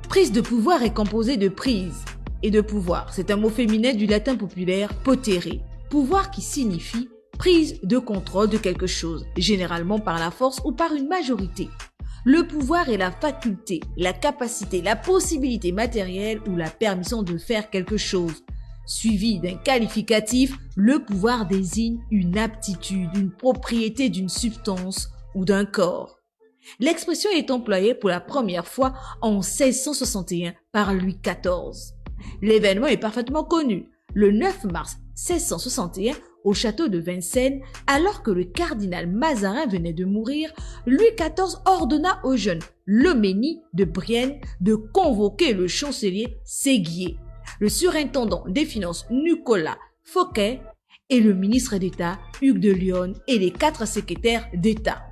Prise de pouvoir est composée de prise et de pouvoir. C'est un mot féminin du latin populaire potere. Pouvoir qui signifie prise de contrôle de quelque chose, généralement par la force ou par une majorité. Le pouvoir est la faculté, la capacité, la possibilité matérielle ou la permission de faire quelque chose. Suivi d'un qualificatif, le pouvoir désigne une aptitude, une propriété d'une substance ou d'un corps. L'expression est employée pour la première fois en 1661 par Louis XIV. L'événement est parfaitement connu. Le 9 mars 1661, au château de Vincennes, alors que le cardinal Mazarin venait de mourir, Louis XIV ordonna au jeune Loménie de Brienne de convoquer le chancelier Séguier, le surintendant des finances Nicolas Fouquet et le ministre d'État Hugues de Lionne et les 4 secrétaires d'État.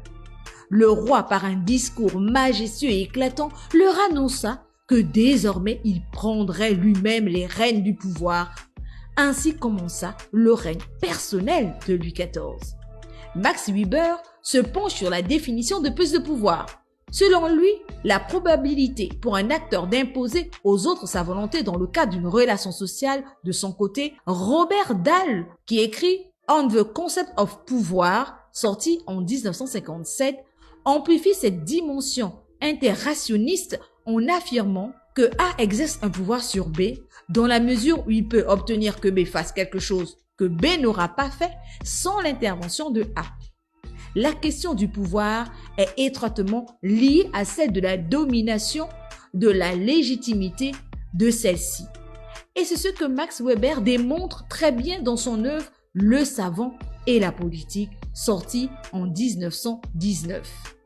Le roi, par un discours majestueux et éclatant, leur annonça que désormais il prendrait lui-même les rênes du pouvoir. Ainsi commença le règne personnel de Louis XIV. Max Weber se penche sur la définition de prise de pouvoir. Selon lui, la probabilité pour un acteur d'imposer aux autres sa volonté dans le cadre d'une relation sociale. De son côté, Robert Dahl, qui écrit On the Concept of Pouvoir, sorti en 1957, amplifie cette dimension interrationniste en affirmant que A exerce un pouvoir sur B dans la mesure où il peut obtenir que B fasse quelque chose que B n'aura pas fait sans l'intervention de A. La question du pouvoir est étroitement liée à celle de la domination, de la légitimité de celle-ci. Et c'est ce que Max Weber démontre très bien dans son œuvre Le savant et la politique, sortie en 1919.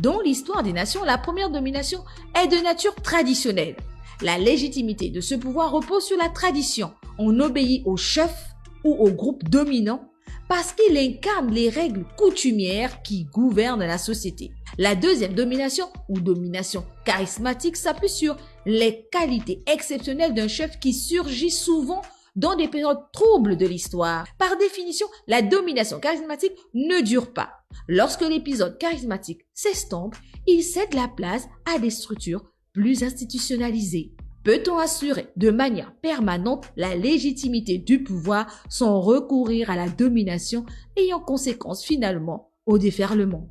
Dans l'histoire des nations, la première domination est de nature traditionnelle. La légitimité de ce pouvoir repose sur la tradition. On obéit au chef ou au groupe dominant parce qu'il incarne les règles coutumières qui gouvernent la société. La deuxième domination ou domination charismatique s'appuie sur les qualités exceptionnelles d'un chef qui surgit souvent dans des périodes troubles de l'histoire. Par définition, la domination charismatique ne dure pas. Lorsque l'épisode charismatique s'estompe, il cède la place à des structures plus institutionnalisées. Peut-on assurer de manière permanente la légitimité du pouvoir sans recourir à la domination et en conséquence finalement au déferlement?